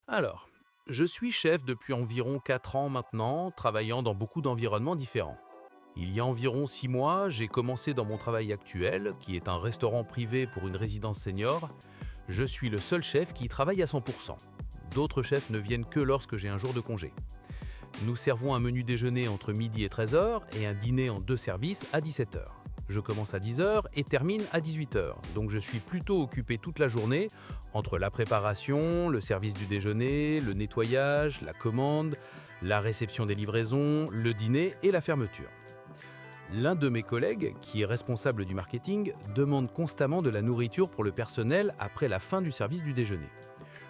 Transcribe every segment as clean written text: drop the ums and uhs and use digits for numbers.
Alors, je suis chef depuis environ 4 ans maintenant, travaillant dans beaucoup d'environnements différents. Il y a environ 6 mois, j'ai commencé dans mon travail actuel, qui est un restaurant privé pour une résidence senior. Je suis le seul chef qui travaille à 100%. D'autres chefs ne viennent que lorsque j'ai un jour de congé. Nous servons un menu déjeuner entre midi et 13 heures et un dîner en deux services à 17 heures. Je commence à 10 heures et termine à 18 heures, donc je suis plutôt occupé toute la journée entre la préparation, le service du déjeuner, le nettoyage, la commande, la réception des livraisons, le dîner et la fermeture. L'un de mes collègues, qui est responsable du marketing, demande constamment de la nourriture pour le personnel après la fin du service du déjeuner.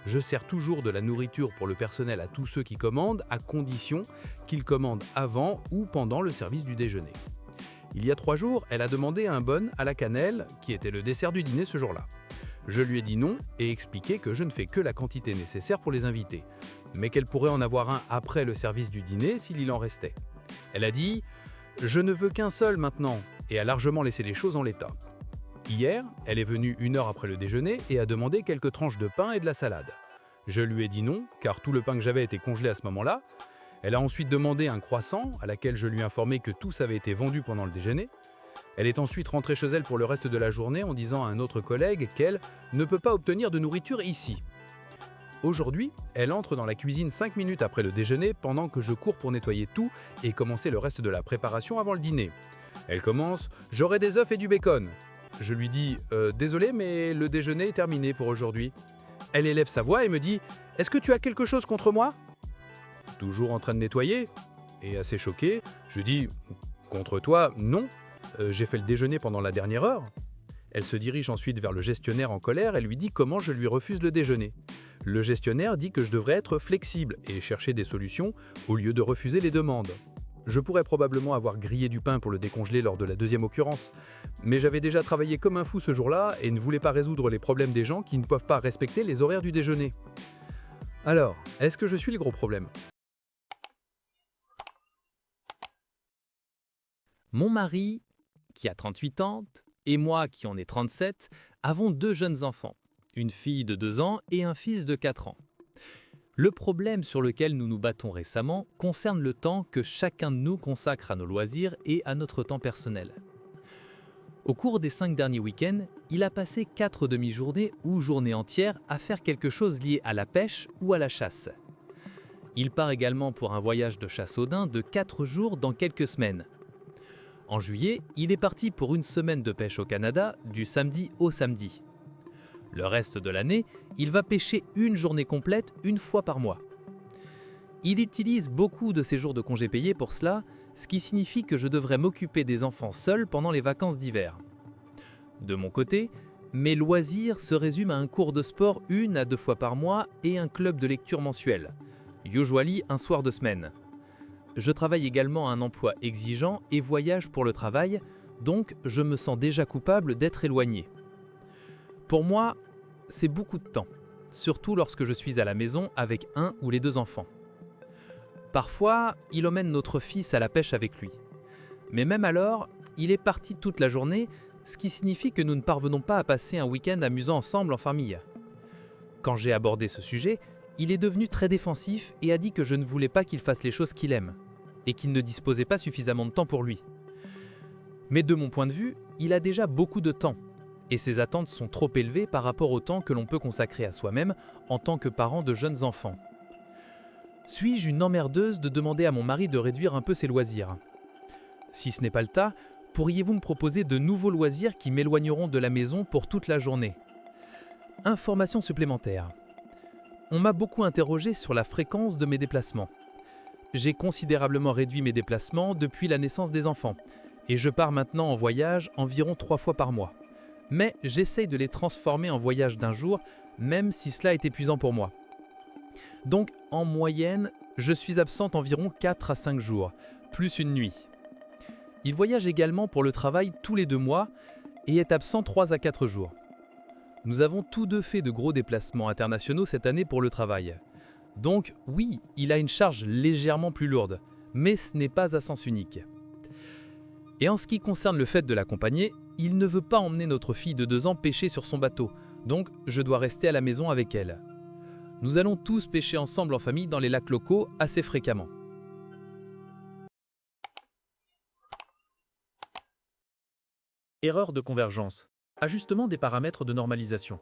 Je sers toujours de la nourriture pour le personnel à tous ceux qui commandent, à condition qu'ils commandent avant ou pendant le service du déjeuner. Il y a 3 jours, elle a demandé un bun à la cannelle, qui était le dessert du dîner ce jour-là. Je lui ai dit non et expliqué que je ne fais que la quantité nécessaire pour les invités, mais qu'elle pourrait en avoir un après le service du dîner s'il en restait. Elle a dit « Je ne veux qu'un seul maintenant » et a largement laissé les choses en l'état. Hier, elle est venue 1 heure après le déjeuner et a demandé quelques tranches de pain et de la salade. Je lui ai dit non, car tout le pain que j'avais était congelé à ce moment-là. Elle a ensuite demandé un croissant, à laquelle je lui ai informé que tous avaient été vendus pendant le déjeuner. Elle est ensuite rentrée chez elle pour le reste de la journée en disant à un autre collègue qu'elle ne peut pas obtenir de nourriture ici. Aujourd'hui, elle entre dans la cuisine 5 minutes après le déjeuner pendant que je cours pour nettoyer tout et commencer le reste de la préparation avant le dîner. Elle commence « J'aurai des œufs et du bacon ». Je lui dis « Désolé, mais le déjeuner est terminé pour aujourd'hui ». Elle élève sa voix et me dit « Est-ce que tu as quelque chose contre moi ?» Toujours en train de nettoyer, et assez choqué, je dis « Contre toi, non, j'ai fait le déjeuner pendant la dernière heure ». Elle se dirige ensuite vers le gestionnaire en colère et lui dit comment je lui refuse le déjeuner. Le gestionnaire dit que je devrais être flexible et chercher des solutions au lieu de refuser les demandes. Je pourrais probablement avoir grillé du pain pour le décongeler lors de la deuxième occurrence, mais j'avais déjà travaillé comme un fou ce jour-là et ne voulais pas résoudre les problèmes des gens qui ne peuvent pas respecter les horaires du déjeuner. Alors, est-ce que je suis le gros problème ? Mon mari, qui a 38 ans, et moi, qui en ai 37, avons 2 jeunes enfants, une fille de 2 ans et un fils de 4 ans. Le problème sur lequel nous nous battons récemment concerne le temps que chacun de nous consacre à nos loisirs et à notre temps personnel. Au cours des 5 derniers week-ends, il a passé 4 demi-journées ou journées entières à faire quelque chose lié à la pêche ou à la chasse. Il part également pour un voyage de chasse au daim de 4 jours dans quelques semaines. En juillet, il est parti pour une semaine de pêche au Canada, du samedi au samedi. Le reste de l'année, il va pêcher une journée complète une fois par mois. Il utilise beaucoup de ses jours de congés payés pour cela, ce qui signifie que je devrais m'occuper des enfants seul pendant les vacances d'hiver. De mon côté, mes loisirs se résument à un cours de sport 1 à 2 fois par mois et un club de lecture mensuel, usually un soir de semaine. Je travaille également à un emploi exigeant et voyage pour le travail, donc je me sens déjà coupable d'être éloigné. Pour moi, c'est beaucoup de temps, surtout lorsque je suis à la maison avec un ou les 2 enfants. Parfois, il emmène notre fils à la pêche avec lui. Mais même alors, il est parti toute la journée, ce qui signifie que nous ne parvenons pas à passer un week-end amusant ensemble en famille. Quand j'ai abordé ce sujet, il est devenu très défensif et a dit que je ne voulais pas qu'il fasse les choses qu'il aime, et qu'il ne disposait pas suffisamment de temps pour lui. Mais de mon point de vue, il a déjà beaucoup de temps, et ses attentes sont trop élevées par rapport au temps que l'on peut consacrer à soi-même en tant que parent de jeunes enfants. Suis-je une emmerdeuse de demander à mon mari de réduire un peu ses loisirs ? Si ce n'est pas le cas, pourriez-vous me proposer de nouveaux loisirs qui m'éloigneront de la maison pour toute la journée ? Information supplémentaire. On m'a beaucoup interrogé sur la fréquence de mes déplacements. J'ai considérablement réduit mes déplacements depuis la naissance des enfants, et je pars maintenant en voyage environ 3 fois par mois. Mais j'essaye de les transformer en voyages d'un jour, même si cela est épuisant pour moi. Donc, en moyenne, je suis absente environ 4 à 5 jours, plus une nuit. Il voyage également pour le travail tous les 2 mois et est absent 3 à 4 jours. Nous avons tous deux fait de gros déplacements internationaux cette année pour le travail. Donc oui, il a une charge légèrement plus lourde, mais ce n'est pas à sens unique. Et en ce qui concerne le fait de l'accompagner, il ne veut pas emmener notre fille de 2 ans pêcher sur son bateau, donc je dois rester à la maison avec elle. Nous allons tous pêcher ensemble en famille dans les lacs locaux assez fréquemment. Erreur de convergence. Ajustement des paramètres de normalisation.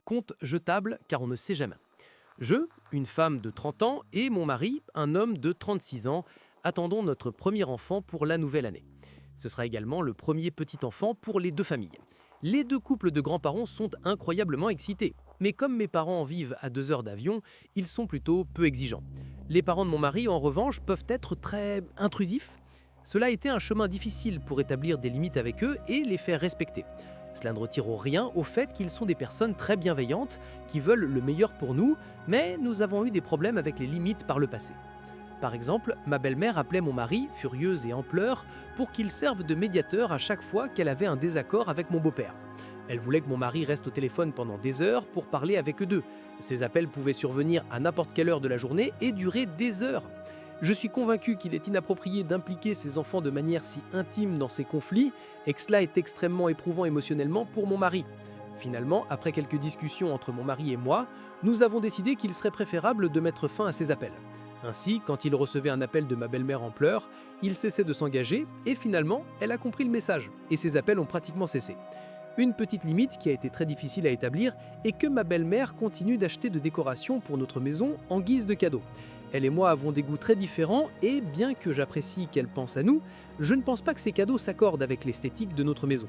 compte jetable car on ne sait jamais. Je, une femme de 30 ans, et mon mari, un homme de 36 ans, attendons notre premier enfant pour la nouvelle année. Ce sera également le premier petit enfant pour les deux familles. Les deux couples de grands-parents sont incroyablement excités. Mais comme mes parents vivent à 2 heures d'avion, ils sont plutôt peu exigeants. Les parents de mon mari, en revanche, peuvent être très intrusifs. Cela a été un chemin difficile pour établir des limites avec eux et les faire respecter. Cela ne retire rien au fait qu'ils sont des personnes très bienveillantes, qui veulent le meilleur pour nous, mais nous avons eu des problèmes avec les limites par le passé. Par exemple, ma belle-mère appelait mon mari, furieuse et en pleurs, pour qu'il serve de médiateur à chaque fois qu'elle avait un désaccord avec mon beau-père. Elle voulait que mon mari reste au téléphone pendant des heures pour parler avec eux deux. Ces appels pouvaient survenir à n'importe quelle heure de la journée et durer des heures. Je suis convaincu qu'il est inapproprié d'impliquer ses enfants de manière si intime dans ces conflits et que cela est extrêmement éprouvant émotionnellement pour mon mari. Finalement, après quelques discussions entre mon mari et moi, nous avons décidé qu'il serait préférable de mettre fin à ces appels. Ainsi, quand il recevait un appel de ma belle-mère en pleurs, il cessait de s'engager et finalement, elle a compris le message et ses appels ont pratiquement cessé. Une petite limite qui a été très difficile à établir est que ma belle-mère continue d'acheter de décorations pour notre maison en guise de cadeau. Elle et moi avons des goûts très différents et bien que j'apprécie qu'elle pense à nous, je ne pense pas que ces cadeaux s'accordent avec l'esthétique de notre maison.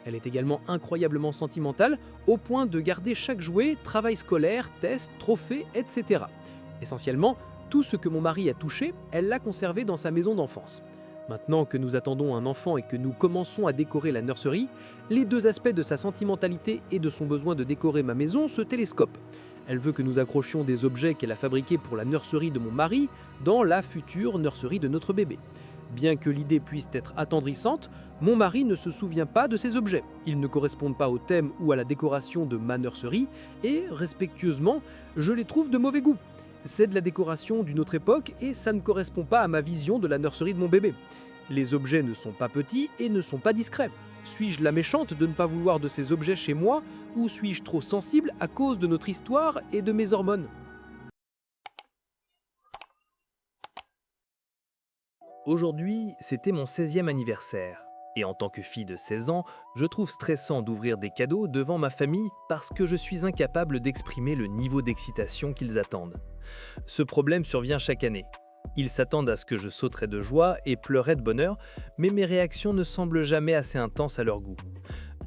Elle est également incroyablement sentimentale au point de garder chaque jouet, travail scolaire, tests, trophées, etc. Essentiellement, tout ce que mon mari a touché, elle l'a conservé dans sa maison d'enfance. Maintenant que nous attendons un enfant et que nous commençons à décorer la nurserie, les deux aspects de sa sentimentalité et de son besoin de décorer ma maison se télescopent. Elle veut que nous accrochions des objets qu'elle a fabriqués pour la nurserie de mon mari dans la future nurserie de notre bébé. Bien que l'idée puisse être attendrissante, mon mari ne se souvient pas de ces objets. Ils ne correspondent pas au thème ou à la décoration de ma nurserie et, respectueusement, je les trouve de mauvais goût. C'est de la décoration d'une autre époque et ça ne correspond pas à ma vision de la nurserie de mon bébé. Les objets ne sont pas petits et ne sont pas discrets. Suis-je la méchante de ne pas vouloir de ces objets chez moi ou suis-je trop sensible à cause de notre histoire et de mes hormones ? Aujourd'hui, c'était mon 16e anniversaire. Et en tant que fille de 16 ans, je trouve stressant d'ouvrir des cadeaux devant ma famille parce que je suis incapable d'exprimer le niveau d'excitation qu'ils attendent. Ce problème survient chaque année. Ils s'attendent à ce que je sauterais de joie et pleurerais de bonheur, mais mes réactions ne semblent jamais assez intenses à leur goût.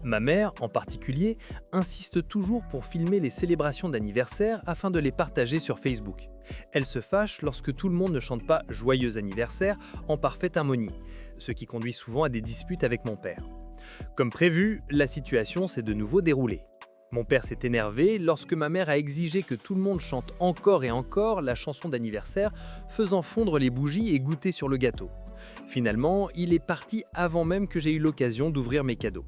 Ma mère, en particulier, insiste toujours pour filmer les célébrations d'anniversaire afin de les partager sur Facebook. Elle se fâche lorsque tout le monde ne chante pas « Joyeux anniversaire » en parfaite harmonie, ce qui conduit souvent à des disputes avec mon père. Comme prévu, la situation s'est de nouveau déroulée. Mon père s'est énervé lorsque ma mère a exigé que tout le monde chante encore et encore la chanson d'anniversaire, faisant fondre les bougies et goûter sur le gâteau. Finalement, il est parti avant même que j'ai eu l'occasion d'ouvrir mes cadeaux.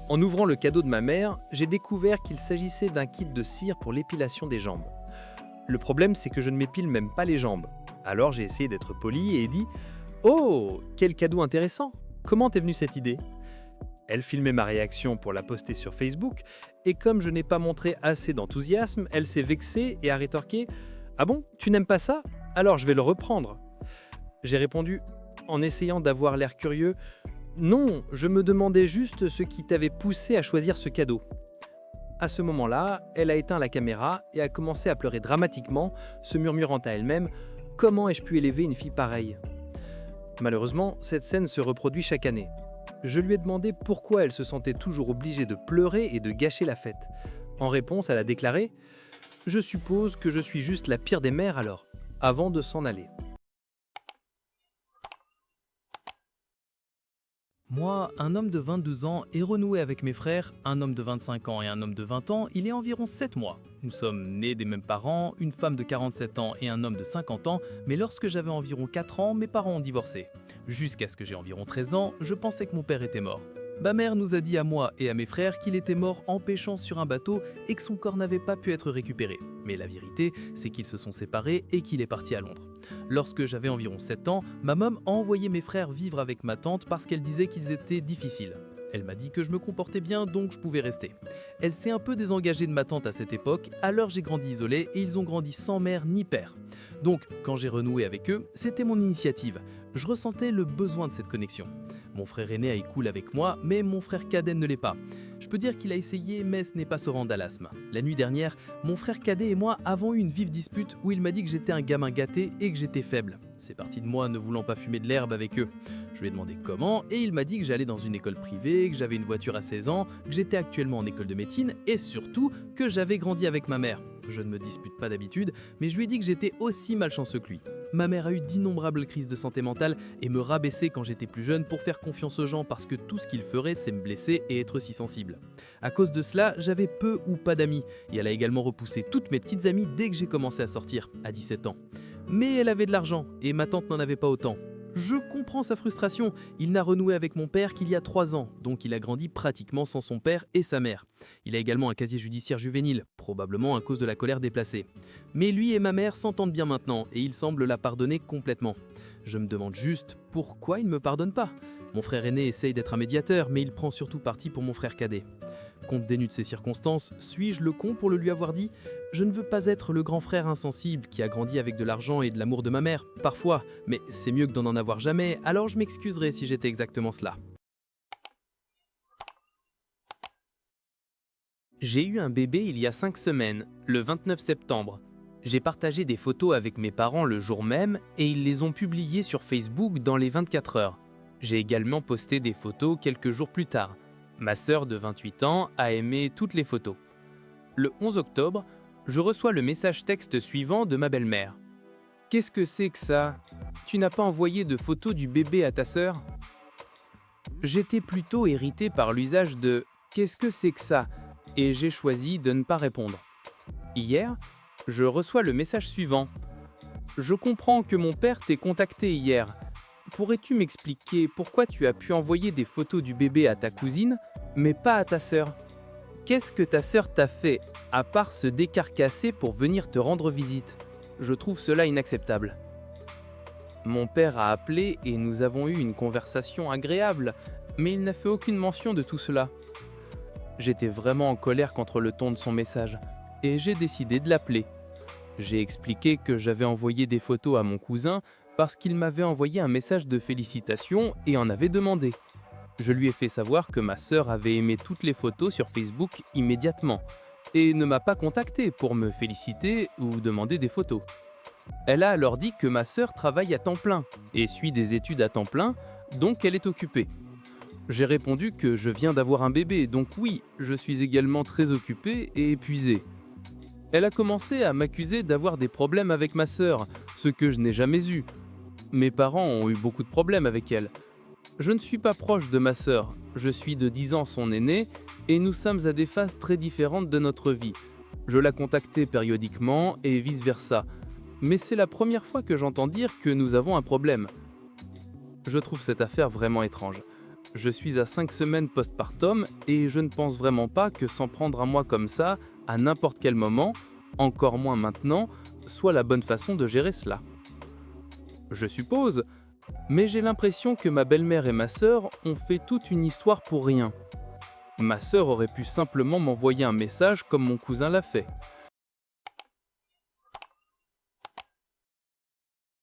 En ouvrant le cadeau de ma mère, j'ai découvert qu'il s'agissait d'un kit de cire pour l'épilation des jambes. Le problème, c'est que je ne m'épile même pas les jambes. Alors j'ai essayé d'être poli et dit « Oh, quel cadeau intéressant! Comment t'es venue cette idée ?» Elle filmait ma réaction pour la poster sur Facebook, et comme je n'ai pas montré assez d'enthousiasme, elle s'est vexée et a rétorqué « Ah bon, tu n'aimes pas ça? Alors je vais le reprendre. » J'ai répondu, en essayant d'avoir l'air curieux « Non, je me demandais juste ce qui t'avait poussé à choisir ce cadeau. » À ce moment-là, elle a éteint la caméra et a commencé à pleurer dramatiquement, se murmurant à elle-même « Comment ai-je pu élever une fille pareille ?» Malheureusement, cette scène se reproduit chaque année. Je lui ai demandé pourquoi elle se sentait toujours obligée de pleurer et de gâcher la fête. En réponse, elle a déclaré « Je suppose que je suis juste la pire des mères alors », avant de s'en aller. Moi, un homme de 22 ans, ai renoué avec mes frères, un homme de 25 ans et un homme de 20 ans, il y a environ 7 mois. Nous sommes nés des mêmes parents, une femme de 47 ans et un homme de 50 ans, mais lorsque j'avais environ 4 ans, mes parents ont divorcé. Jusqu'à ce que j'ai environ 13 ans, je pensais que mon père était mort. Ma mère nous a dit à moi et à mes frères qu'il était mort en pêchant sur un bateau et que son corps n'avait pas pu être récupéré. Mais la vérité, c'est qu'ils se sont séparés et qu'il est parti à Londres. Lorsque j'avais environ 7 ans, ma maman a envoyé mes frères vivre avec ma tante parce qu'elle disait qu'ils étaient difficiles. Elle m'a dit que je me comportais bien, donc je pouvais rester. Elle s'est un peu désengagée de ma tante à cette époque, alors j'ai grandi isolé et ils ont grandi sans mère ni père. Donc, quand j'ai renoué avec eux, c'était mon initiative. Je ressentais le besoin de cette connexion. Mon frère aîné est cool avec moi, mais mon frère cadet ne l'est pas. Je peux dire qu'il a essayé, mais ce n'est pas ce randalasme. La nuit dernière, mon frère cadet et moi avons eu une vive dispute où il m'a dit que j'étais un gamin gâté et que j'étais faible. C'est parti de moi ne voulant pas fumer de l'herbe avec eux. Je lui ai demandé comment et il m'a dit que j'allais dans une école privée, que j'avais une voiture à 16 ans, que j'étais actuellement en école de médecine et surtout que j'avais grandi avec ma mère. Je ne me dispute pas d'habitude, mais je lui ai dit que j'étais aussi malchanceux que lui. Ma mère a eu d'innombrables crises de santé mentale et me rabaissait quand j'étais plus jeune pour faire confiance aux gens parce que tout ce qu'ils feraient, c'est me blesser et être si sensible. À cause de cela, j'avais peu ou pas d'amis et elle a également repoussé toutes mes petites amies dès que j'ai commencé à sortir, à 17 ans. Mais elle avait de l'argent et ma tante n'en avait pas autant. Je comprends sa frustration, il n'a renoué avec mon père qu'il y a 3 ans, donc il a grandi pratiquement sans son père et sa mère. Il a également un casier judiciaire juvénile, probablement à cause de la colère déplacée. Mais lui et ma mère s'entendent bien maintenant et il semble la pardonner complètement. Je me demande juste pourquoi il ne me pardonne pas. Mon frère aîné essaye d'être un médiateur, mais il prend surtout parti pour mon frère cadet. Compte tenu de ces circonstances, suis-je le con pour le lui avoir dit ? Je ne veux pas être le grand frère insensible qui a grandi avec de l'argent et de l'amour de ma mère, parfois, mais c'est mieux que d'en en avoir jamais, alors je m'excuserai si j'étais exactement cela. J'ai eu un bébé il y a 5 semaines, le 29 septembre. J'ai partagé des photos avec mes parents le jour même et ils les ont publiées sur Facebook dans les 24 heures. J'ai également posté des photos quelques jours plus tard. Ma sœur de 28 ans a aimé toutes les photos. Le 11 octobre, je reçois le message texte suivant de ma belle-mère. « Qu'est-ce que c'est que ça ? Tu n'as pas envoyé de photos du bébé à ta sœur ?» J'étais plutôt irrité par l'usage de « Qu'est-ce que c'est que ça ?» et j'ai choisi de ne pas répondre. Hier, je reçois le message suivant. « Je comprends que mon père t'ait contacté hier. Pourrais-tu m'expliquer pourquoi tu as pu envoyer des photos du bébé à ta cousine, mais pas à ta sœur ? Qu'est-ce que ta sœur t'a fait, à part se décarcasser pour venir te rendre visite ? Je trouve cela inacceptable. » Mon père a appelé et nous avons eu une conversation agréable, mais il n'a fait aucune mention de tout cela. J'étais vraiment en colère contre le ton de son message, et j'ai décidé de l'appeler. J'ai expliqué que j'avais envoyé des photos à mon cousin parce qu'il m'avait envoyé un message de félicitations et en avait demandé. Je lui ai fait savoir que ma sœur avait aimé toutes les photos sur Facebook immédiatement et ne m'a pas contacté pour me féliciter ou demander des photos. Elle a alors dit que ma sœur travaille à temps plein et suit des études à temps plein, donc elle est occupée. J'ai répondu que je viens d'avoir un bébé, donc oui, je suis également très occupé et épuisé. Elle a commencé à m'accuser d'avoir des problèmes avec ma sœur, ce que je n'ai jamais eu. Mes parents ont eu beaucoup de problèmes avec elle. Je ne suis pas proche de ma sœur, je suis de 10 ans son aîné et nous sommes à des phases très différentes de notre vie. Je la contactais périodiquement et vice-versa, mais c'est la première fois que j'entends dire que nous avons un problème. Je trouve cette affaire vraiment étrange. Je suis à 5 semaines postpartum et je ne pense vraiment pas que s'en prendre à moi comme ça, à n'importe quel moment, encore moins maintenant, soit la bonne façon de gérer cela. Je suppose, mais j'ai l'impression que ma belle-mère et ma sœur ont fait toute une histoire pour rien. Ma sœur aurait pu simplement m'envoyer un message comme mon cousin l'a fait.